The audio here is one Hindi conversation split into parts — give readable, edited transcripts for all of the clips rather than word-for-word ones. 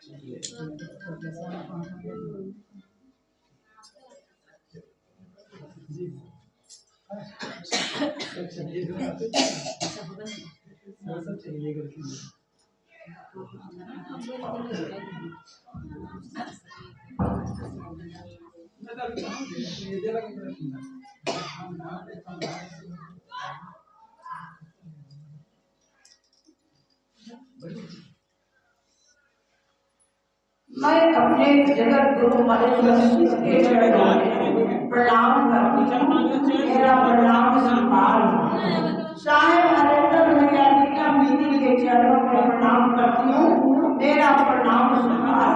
मैं अपने जगत गुरु महेश्वर के चरणों में प्रणाम करती हूँ। मेरा प्रणाम स्वीकार। साहेब हरिंदर भैया जी का मीटिंग के चरणों में प्रणाम करती हूँ। मेरा प्रणाम स्वीकार।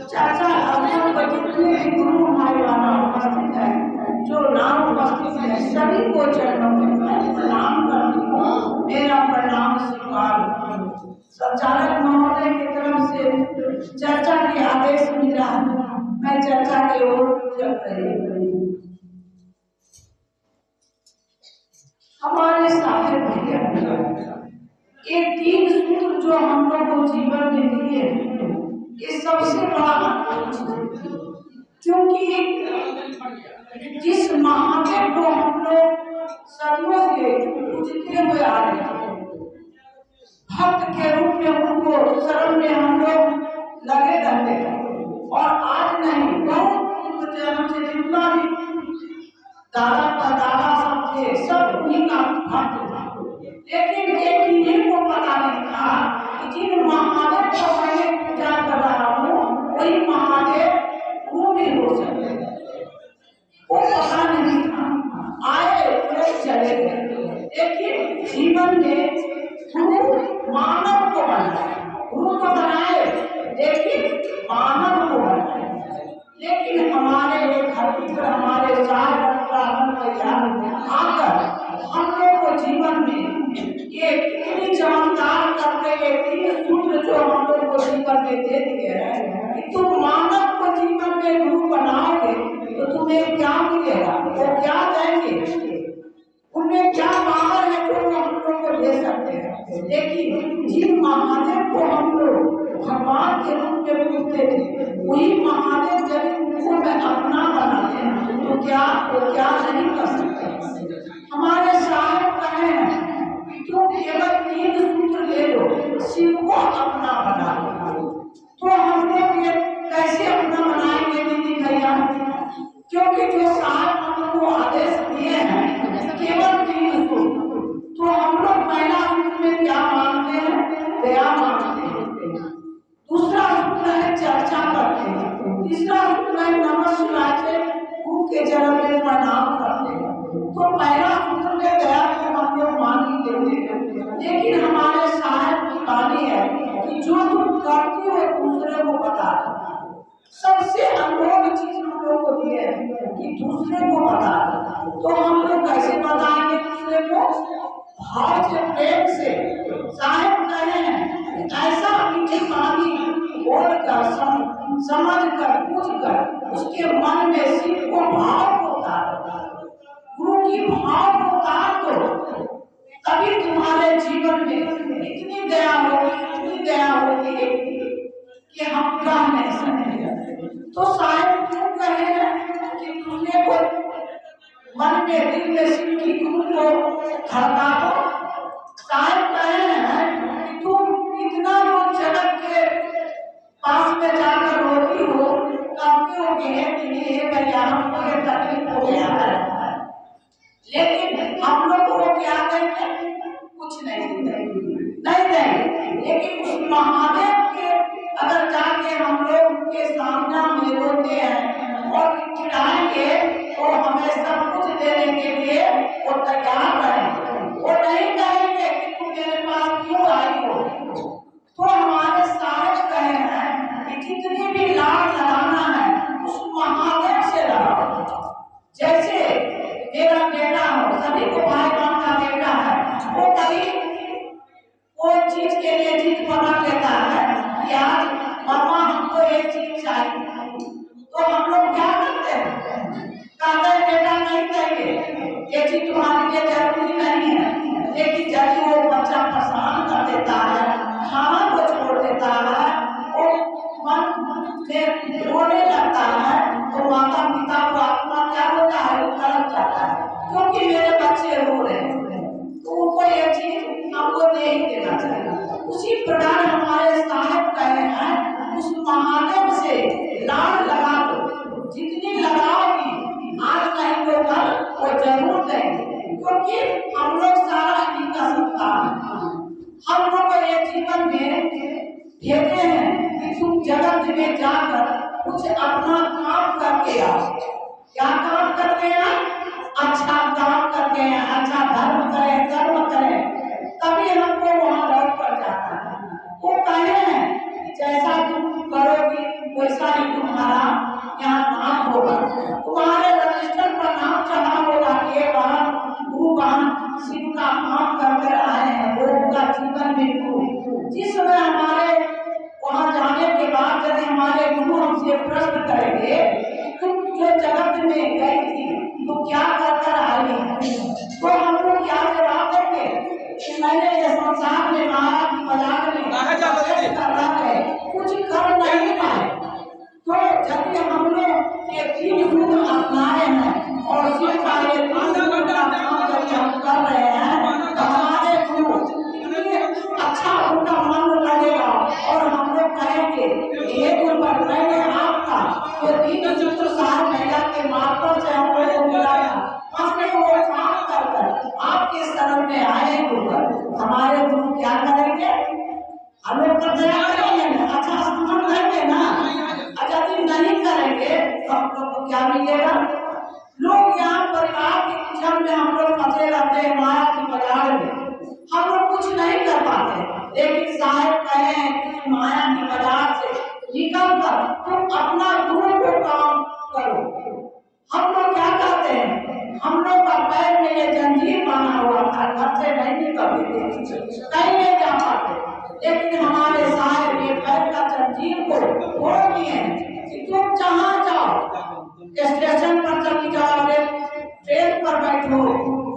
चाचा अब्दुल जितने भी गुरु हमारे वहाँ उपस्थित है, जो नाम उपस्थित है, सभी को चरणों में प्रणाम करती हूँ। मेरा प्रणाम स्वीकार। संचालक महोदय की तरफ से चर्चा के आदेश मिला, मैं चर्चा की ओर चल रही हूँ। हमारे साहिब भैया ये 3 सूत्र जो हम लोग को जीवन में दिए, ये सबसे बड़ा क्योंकि जिस महादेव को हम लोग सदियों से पूजते हुए आ रहे हैं, भक्त के रूप में उनको शरण में हम लोग लगे रहते हैं। और आज नहीं, बहुत जन्म से जितना भी दादा परदादा सब थे, सब उन्हीं का भक्त था। लेकिन एक इन्हीं को पता नहीं था कि जिन महादेव को मैं पूजा कर रहा हूँ, वही महादेव वो भी हो सकते हैं। वो पता नहीं था। आए लोग चले गए, लेकिन जीवन में गुरु मानव को बनाए, गुरु को बनाए, लेकिन मानव को बनाए। लेकिन हमारे धरती पर हमारे आकर हम लोग को जीवन में ये इतनी चमत्कार करके 3 सूत्र जो हम लोग को जीवन में दे दिए हैं कि तुम मानव को जीवन में गुरु बनाओगे तो तुम्हें क्या मिलेगा, वो क्या देंगे, उनमें क्या पावर है जो हम लोग को दे सकते हैं। लेकिन जिन महादेव को हम लोग भगवान के रूप में पूजते थे, वही महादेव जब उनको में अपना बनाते हैं तो क्या नहीं कर सकते। हमारे साहब कहे हैं कि तुम केवल 3 सूत्र ले लो, शिव को अपना बना लो। तो हम लोग ये कैसे अपना बनाएंगे दीदी भैया? क्योंकि जो साहब हम लोग को आदेश दिए हैं केवल 3 सूत्र, तो हम लोग पहला सूत्र में क्या मानते हैं? दया मानते हैं। दूसरा सूत्र है चर्चा करते हैं। तीसरा सूत्र है नमः शिवाय से गुरु के चरण में प्रणाम करते हैं। तो पहला सूत्र में दया को हम लोग मान ही लेते हैं। लेकिन हमारे साहब की वाणी है कि जो तुम करते हो दूसरे को बता दो। सबसे अनमोल चीज हम लोग को दी है कि दूसरे को बता दो। तो हम लोग कैसे बताएंगे दूसरे को? भाव से, प्रेम से। साहब कहे हैं ऐसा मीठी पानी बोलकर, समझ कर, पूछ कर उसके मन में शिव को भाव को उतार, गुरु की भाव को उतार दो, तभी तुम्हारे जीवन में इतनी दया होगी कि हम कह नहीं सकते। तो साहब क्यों कहे हैं कि दूसरे को मन में, दिल में शिव की गुरु को धरता दो। साहब कहे हैं कि तुम इतना जो जगत के पास में जाकर रोती हो, कहती हो कि हे भैया हमको ये तकलीफ हो गया है, लेकिन हम लोग को क्या देंगे? कुछ नहीं देंगे। लेकिन उस महादेव के अगर जाके हम लोग उनके सामने में रोते हैं और चिढ़ाएंगे तो हमें सब कुछ देने के लिए वो तैयार रहेंगे। वो नहीं कहेंगे कि तुम मेरे पास क्यों आई हो। तो हमारे साहब कहे हैं कि जितनी भी लाड लगाना है उस महादेव से लगाओ। जैसे मेरा बेटा हो, सभी को भाई बहन का बेटा है, वो कभी कोई चीज के लिए जिद पकड़ लेता है कि आज मामा हमको एक चीज चाहिए, उस महादेव से लाड़ लगा दो, जितनी लगाओगी आज नहीं तो कल वो जरूर देंगे, क्योंकि हम लोग सारा इन्हीं का संतान है। हम लोग को ये जीवन में भेजे हैं कि तुम जगत में जाकर कुछ अपना काम करके आओ। क्या काम करके आओ? अच्छा काम करके आए, अच्छा धर्म करें, कर्म करें, तभी हमको वहाँ लौट कर जाता है। वो कहे हैं कि जैसा तुम करोगी वैसा ही तुम्हारा यहाँ नाम होगा, तुम्हारे रजिस्टर पर नाम चढ़ा होगा कि ये वहाँ गुरु वहाँ शिव का काम करके आए हैं, वो उनका जीवन में गुरु। जिस समय हमारे वहाँ जाने के बाद यदि हमारे गुरु हमसे प्रश्न करेंगे तुम जो जगत में गई थी तो क्या कर आई, तो हम लोग क्या जवाब देंगे कि मैंने ये संसार में माया की मजाक में कुछ कर नहीं पाए। तो जब हम लोग ये तीन गुण अपनाए हैं और शिव का ये तीन गुण का काम जब हम कर रहे हैं तो हमारे गुरु अच्छा उनका मन लगेगा और हम लोग कहेंगे ये गुरु पर मैंने आपका वो तीन चित्र सार महिला के मार्फत से हम लोग को मिला था, हमने वो काम कर आपके शरण में आए गुरु। हमारे गुरु क्या करेंगे? हम लोग पर दया करेंगे, अच्छा स्थान देंगे ना। अच्छा यदि नहीं करेंगे तो हम लोग को क्या मिलेगा? लोग यहाँ परिवार के किचन में हम लोग फंसे रहते हैं माया की बाजार में, हम लोग कुछ नहीं कर पाते, लेकिन साहब कहे कि माया की बाजार से निकल कर तुम अपना गुरु को काम करो। हम लोग क्या करते हैं? हम लोग का पैर में ये जंजीर बना हुआ था, घर से नहीं निकलते, कहीं नहीं जा पाते, लेकिन हमारे साहब ये पैर का जंजीर को तोड़ दिए कि तुम जहाँ जाओ, स्टेशन पर चली जाओ, ट्रेन पर बैठो,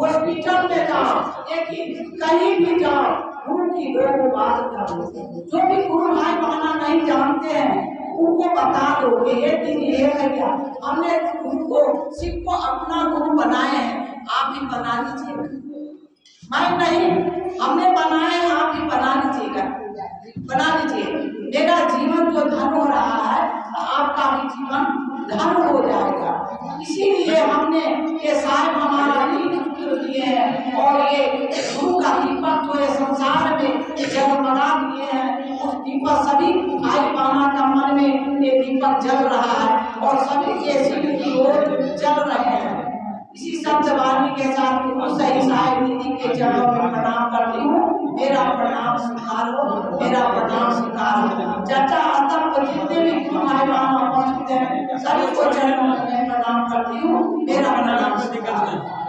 हॉस्पिटल में जाओ, लेकिन कहीं भी जाओ गुरु की दो बात करो। जो भी गुरु भाई बहना नहीं जानते हैं उनको बता दो कि ये दिन ये भैया हमने उनको शिव को अपना गुरु बनाए हैं, आप भी बना लीजिएगा। मैं नहीं, हमने बनाए, आप भी बना लीजिएगा, बना लीजिए। मेरा जीवन जो धन हो रहा है आपका भी जीवन धन हो जाएगा। इसीलिए हमने ये साहब हमारा दिए हैं और ये गुरु का दीपक जो है संसार में जगमगा दिए हैं, उस दीपक सभी भाई बहना का मन में ये दीपक जल रहा है और सभी के शिव की ओर चल रहे हैं। इसी शब्द वाणी के साथ सही साहिब निधि के चरणों में प्रणाम करती हूँ। मेरा प्रणाम स्वीकारो, मेरा प्रणाम स्वीकारो। चर्चा अंतम को जितने भी भाई बहना उपस्थित हैं सभी को चरणों में प्रणाम करती हूँ। मेरा प्रणाम स्वीकारो।